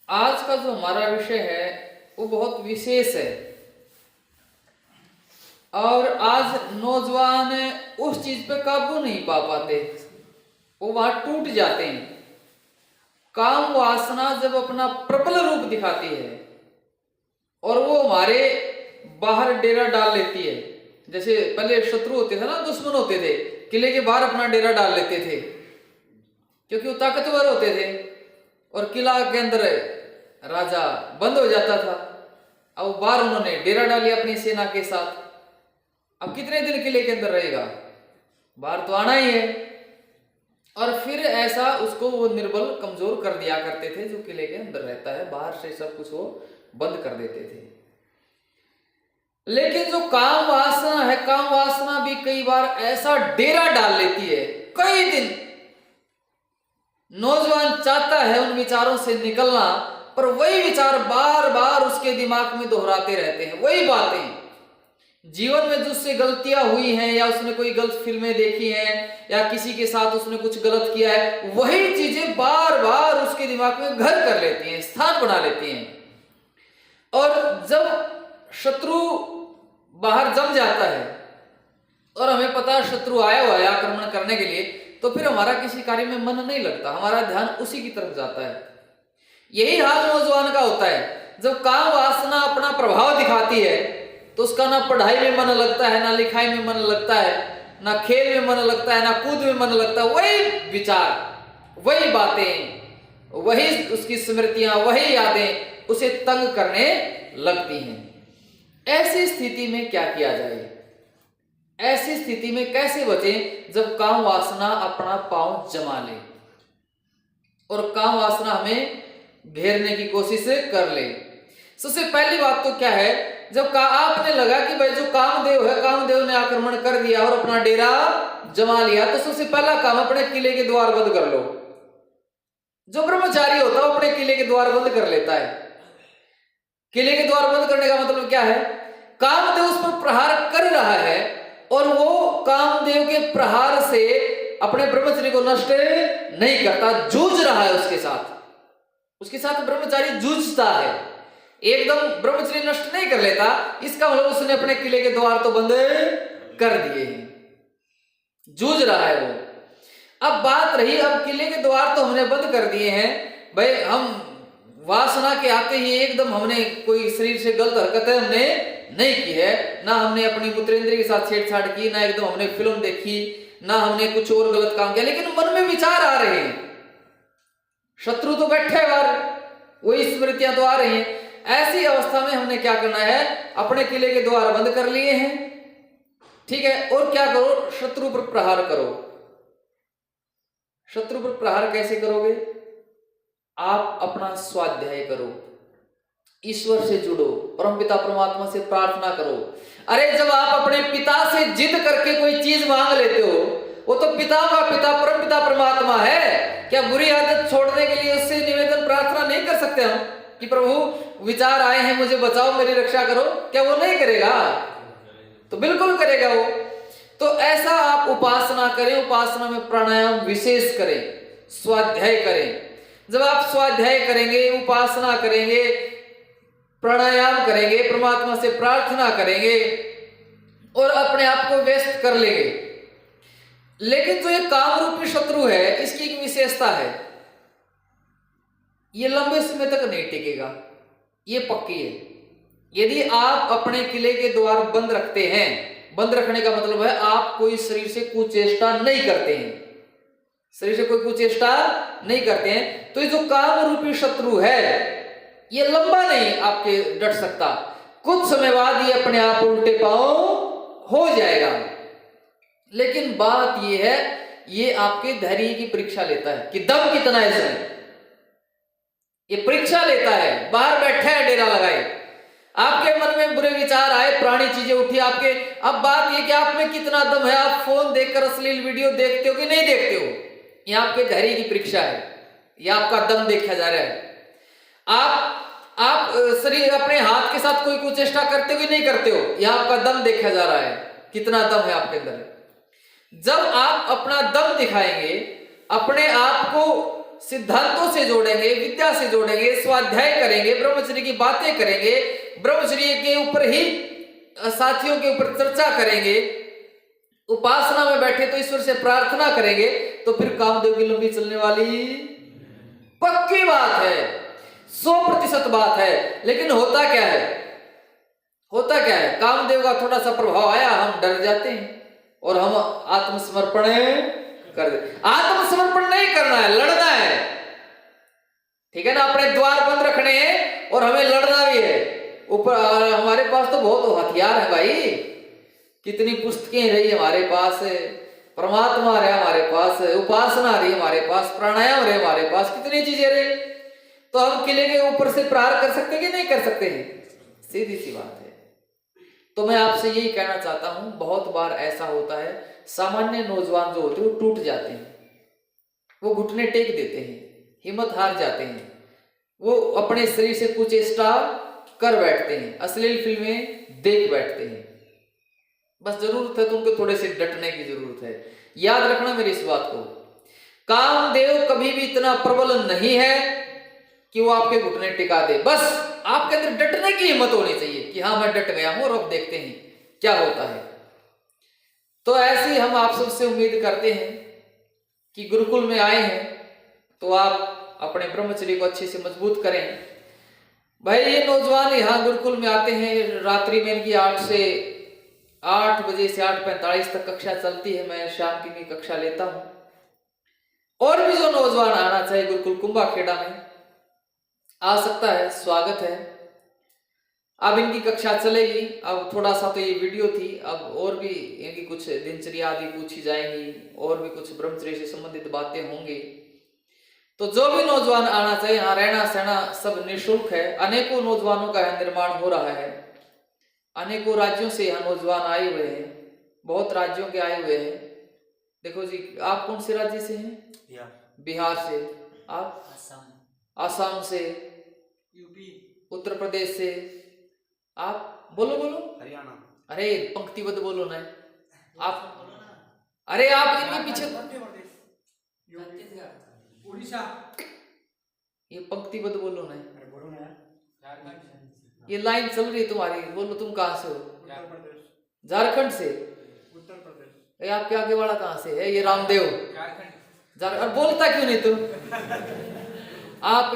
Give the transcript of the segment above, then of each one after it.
आज का जो हमारा विषय है वो बहुत विशेष है और आज नौजवान उस चीज पे काबू नहीं पा पाते, वो वहां टूट जाते हैं। काम वासना जब अपना प्रबल रूप दिखाती है और वो हमारे बाहर डेरा डाल लेती है, जैसे पहले शत्रु होते थे ना, दुश्मन होते थे, किले के बाहर अपना डेरा डाल लेते थे क्योंकि वो ताकतवर होते थे और किला के अंदर राजा बंद हो जाता था। अब बाहर उन्होंने डेरा डाली अपनी सेना के साथ। अब कितने दिन किले के अंदर रहेगा, बाहर तो आना ही है। और फिर ऐसा उसको वो निर्बल कमजोर कर दिया करते थे, जो किले के अंदर रहता है, बाहर से सब कुछ वो बंद कर देते थे। लेकिन जो काम वासना है, काम वासना भी कई बार ऐसा डेरा डाल लेती है। कई दिन नौजवान चाहता है उन विचारों से निकलना, पर वही विचार बार बार उसके दिमाग में दोहराते रहते हैं। वही बातें जीवन में जो उससे गलतियां हुई हैं, या उसने कोई गलत फिल्में देखी हैं, या किसी के साथ उसने कुछ गलत किया है, वही चीजें बार बार उसके दिमाग में घर कर लेती हैं, स्थान बना लेती हैं। और जब शत्रु बाहर जम जाता है और हमें पता है शत्रु आया हुआ है आक्रमण करने के लिए, तो फिर हमारा किसी कार्य में मन नहीं लगता, हमारा ध्यान उसी की तरफ जाता है। यही हाल नौजवान का होता है। जब काम वासना अपना प्रभाव दिखाती है तो उसका ना पढ़ाई में मन लगता है, ना लिखाई में मन लगता है, ना खेल में मन लगता है, ना कूद में मन लगता है। वही विचार, वही बातें, वही उसकी स्मृतियां, वही यादें उसे तंग करने लगती हैं। ऐसी स्थिति में क्या किया जाए, ऐसी स्थिति में कैसे बचें जब काम वासना अपना पांव जमा ले और काम वासना हमें घेरने की कोशिश कर ले। सबसे पहली बात तो क्या है, जब आपने लगा कि भाई जो कामदेव है, कामदेव ने आक्रमण कर दिया और अपना डेरा जमा लिया, तो सबसे पहला काम अपने किले के द्वार बंद कर लो। जो ब्रह्मचारी होता है अपने किले के द्वार बंद कर लेता है। किले के द्वार बंद करने का मतलब क्या है, कामदेव उस पर प्रहार कर रहा है और वो कामदेव के प्रहार से अपने ब्रह्मचर्य को नष्ट नहीं करता, जूझ रहा है उसके साथ। उसके साथ ब्रह्मचारी जूझता है, एकदम ब्रह्मचर्य नष्ट नहीं कर लेता। इसका मतलब उसने अपने किले के द्वार तो बंद कर दिए हैं, जूझ रहा है वो। अब बात रही, अब किले के द्वार तो हमने बंद कर दिए हैं भाई, हम वासना के आते ही एकदम हमने कोई शरीर से गलत हरकतें हमने नहीं की है, ना हमने अपनी पुत्रेंद्र के साथ छेड़छाड़ की, ना एकदम हमने फिल्म देखी, ना हमने कुछ और गलत काम किया, लेकिन मन में विचार आ रहे हैं। शत्रु तो बैठे बाहर, वही स्मृतियां तो आ रही हैं। ऐसी अवस्था में हमने क्या करना है, अपने किले के द्वार बंद कर लिए हैं, ठीक है। और क्या करो, शत्रु पर प्रहार करो। शत्रु पर प्रहार कैसे करोगे, आप अपना स्वाध्याय करो, ईश्वर से जुड़ो, परमपिता परमात्मा से प्रार्थना करो। अरे जब आप अपने पिता से जिद करके कोई चीज मांग लेते हो, वो तो पिता का पिता परमपिता परमात्मा है। क्या बुरी आदत छोड़ने के लिए उससे निवेदन प्रार्थना नहीं कर सकते हम कि प्रभु विचार आए हैं, मुझे बचाओ, मेरी रक्षा करो? क्या वो नहीं करेगा? तो बिल्कुल करेगा वो। तो ऐसा आप उपासना करें, उपासना में प्राणायाम विशेष करें, स्वाध्याय करें। जब आप स्वाध्याय करेंगे, उपासना करेंगे, प्राणायाम करेंगे, परमात्मा से प्रार्थना करेंगे और अपने आप को व्यस्त कर लेंगे। लेकिन जो ये काम रूपी शत्रु है, इसकी एक विशेषता है, ये लंबे समय तक नहीं टिकेगा, ये पक्की है। यदि आप अपने किले के द्वार बंद रखते हैं, बंद रखने का मतलब है आप कोई शरीर से कुचेष्टा नहीं करते हैं, शरीर से कोई कुचेष्टा नहीं करते हैं, तो ये जो काम रूपी शत्रु है ये लंबा नहीं आपके डट सकता। कुछ समय बाद ये अपने आप उल्टे पांव हो जाएगा। लेकिन बात ये है, ये आपके धैर्य की परीक्षा लेता है कि दम कितना है इसमें, ये परीक्षा लेता है। बाहर बैठा है डेरा लगाए, आपके मन में बुरे विचार आए, पुरानी चीजें उठी आपके। अब बात ये कि आप में कितना दम है, आप फोन देखकर अश्लील वीडियो देखते हो कि नहीं देखते हो, ये आपके धैर्य की परीक्षा है, ये आपका दम देखा जा रहा है। आप शरीर अपने हाथ के साथ कोई कुचेष्टा करते हो कि नहीं करते हो, यह आपका दम देखा जा रहा है, कितना दम है आपके अंदर। जब आप अपना दम दिखाएंगे, अपने आप को सिद्धांतों से जोड़ेंगे, विद्या से जोड़ेंगे, स्वाध्याय करेंगे, ब्रह्मचर्य की बातें करेंगे, ब्रह्मचर्य के ऊपर ही साथियों के ऊपर चर्चा करेंगे, उपासना में बैठे तो ईश्वर से प्रार्थना करेंगे, तो फिर कामदेव की लंबी चलने वाली पक्की बात है, 100% बात है। लेकिन होता क्या है, होता क्या है, कामदेव का थोड़ा सा प्रभाव आया, हम डर जाते हैं और हम आत्मसमर्पण कर दे। आत्मसमर्पण नहीं करना है, लड़ना है, ठीक है ना। अपने द्वार बंद रखने हैं और हमें लड़ना भी है। ऊपर हमारे पास तो बहुत हथियार है भाई, कितनी पुस्तकें रही हमारे पास, परमात्मा रहे हमारे पास, उपासना रही हमारे पास, प्राणायाम रहे हमारे पास, कितनी चीजें रही। तो हम किले के ऊपर से प्रहार कर सकते कि नहीं कर सकते हैं, सीधी सी बात है। तो मैं आपसे यही कहना चाहता हूं, बहुत बार ऐसा होता है, सामान्य नौजवान जो होते हैं वो टूट जाते हैं, वो घुटने टेक देते हैं, हिम्मत हार जाते हैं, वो अपने शरीर से कुछ चेष्टा कर बैठते हैं, अश्लील फिल्में देख बैठते हैं। बस जरूरत है तो उनको थोड़े से डटने की जरूरत है। याद रखना मेरी इस बात को, कामदेव कभी भी इतना प्रबल नहीं है कि वो आपके घुटने टिका दे। बस आपके अंदर डटने की हिम्मत होनी चाहिए कि हाँ मैं डट गया हूं और अब देखते हैं क्या होता है। तो ऐसे ही हम आप सबसे उम्मीद करते हैं कि गुरुकुल में आए हैं तो आप अपने ब्रह्मचर्य को अच्छे से मजबूत करें। भाई ये नौजवान यहाँ गुरुकुल में आते हैं, रात्रि में इनकी 8 बजे से 8:45 तक कक्षा चलती है, मैं शाम की भी कक्षा लेता हूं। और भी जो नौजवान आना चाहे गुरुकुल कुंभाखेड़ा में आ सकता है, स्वागत है। अब इनकी कक्षा चलेगी। अब थोड़ा सा तो ये वीडियो थी, अब और भी इनकी कुछ दिनचर्या आदि पूछी जाएंगी और भी कुछ ब्रह्मचर्य से संबंधित बातें होंगी। तो जो भी नौजवान आना चाहिए, यहाँ रहना सहना सब निःशुल्क है। अनेकों नौजवानों का यहाँ निर्माण हो रहा है, अनेकों राज्यों से यहाँ नौजवान आए हुए हैं, बहुत राज्यों के आए हुए हैं। देखो जी, आप कौन से राज्य से हैं? बिहार से। आप? आसाम से। यूपी। उत्तर प्रदेश से। आप? बोलो बोलो। हरियाणा। अरे पंक्तिबद्ध बोलो ना आप। अरे आप इनके पीछे, उड़ीसा। ये पंक्तिबद्ध बोलो ना, बोलो ना। ये लाइन चल रही है तुम्हारी, बोलो तुम कहाँ से हो? उत्तर प्रदेश। झारखंड से। उत्तर प्रदेश। ये आपके आगे वाला कहाँ से है? ये रामदेव। झारखंड। झारखंड। बोलता क्यों नहीं तुम? आप?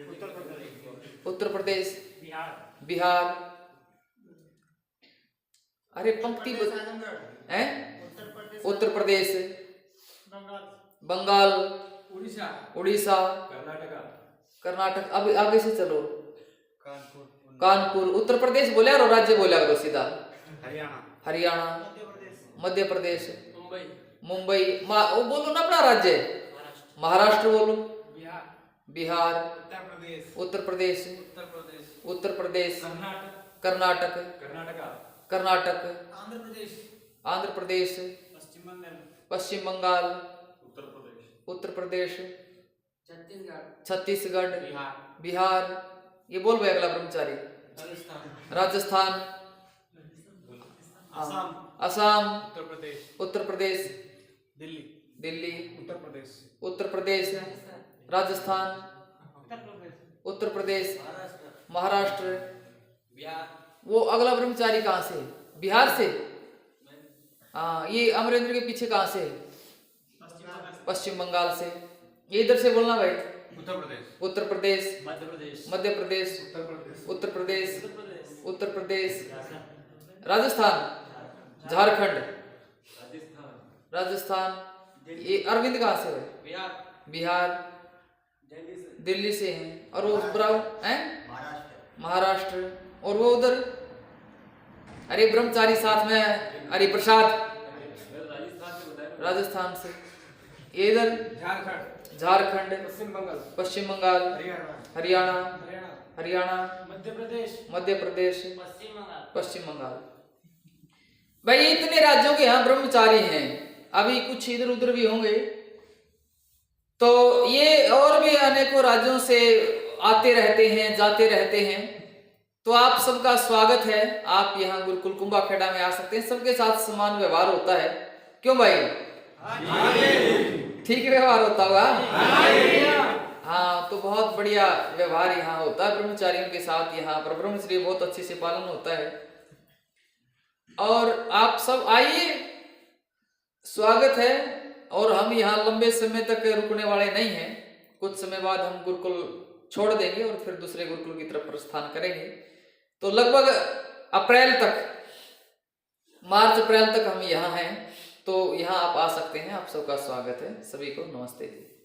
उत्तर प्रदेश। उत्तर प्रदेश। बिहार। बिहार। अरे पंक्ति है। उत्तर प्रदेश। बंगाल। उड़ीसा। उड़ीसा। कर्नाटक। अब आगे से चलो। कानपुर। उत्तर प्रदेश बोले और राज्य बोला करो सीधा। हरियाणा। मध्य प्रदेश। मुंबई। वो बोलो ना अपना राज्य। महाराष्ट्र बोलो। बिहार। उत्तर प्रदेश। उत्तर प्रदेश। कर्नाटक। कर्नाटक। आंध्र प्रदेश। पश्चिम बंगाल। उत्तर प्रदेश। छत्तीसगढ़। बिहार। ये बोल भाई अगला ब्रह्मचारी। राजस्थान। असम। उत्तर प्रदेश। दिल्ली। उत्तर प्रदेश। राजस्थान। उत्तर प्रदेश। महाराष्ट्र। वो अगला ब्रह्मचारी कहाँ से? बिहार से। हाँ, ये अमरेंद्र के पीछे कहाँ से? पश्चिम बंगाल से। ये इधर से बोलना भाई। उत्तर प्रदेश। मध्य प्रदेश। उत्तर प्रदेश। उत्तर प्रदेश। राजस्थान। झारखंड। राजस्थान। ये अरविंद कहाँ से है? बिहार। दिल्ली से हैं। और वो बराबर हैं महाराष्ट्र। और वो उधर, अरे ब्रह्मचारी साथ में हरि प्रसाद राजस्थान से। ये इधर झारखंड। पश्चिम बंगाल। हरियाणा। मध्य प्रदेश। पश्चिम बंगाल। भाई इतने राज्यों के यहाँ ब्रह्मचारी हैं, अभी कुछ इधर उधर भी होंगे। तो ये और भी अनेकों राज्यों से आते रहते हैं, जाते रहते हैं। तो आप सबका स्वागत है। आप यहाँ गुरुकुल कुंभाखेड़ा में आ सकते हैं, सबके साथ समान व्यवहार होता है। क्यों भाई? ठीक व्यवहार होता होगा। हाँ, तो बहुत बढ़िया व्यवहार यहाँ होता है ब्रह्मचारियों के साथ। यहाँ पर ब्रह्मचर्य बहुत अच्छे से पालन होता है। और आप सब आइए, स्वागत है। और हम यहाँ लंबे समय तक रुकने वाले नहीं हैं। कुछ समय बाद हम गुरुकुल छोड़ देंगे और फिर दूसरे गुरुकुल की तरफ प्रस्थान करेंगे। तो लगभग अप्रैल तक, मार्च अप्रैल तक हम यहाँ हैं। तो यहाँ आप आ सकते हैं। आप सबका स्वागत है। सभी को नमस्ते जी।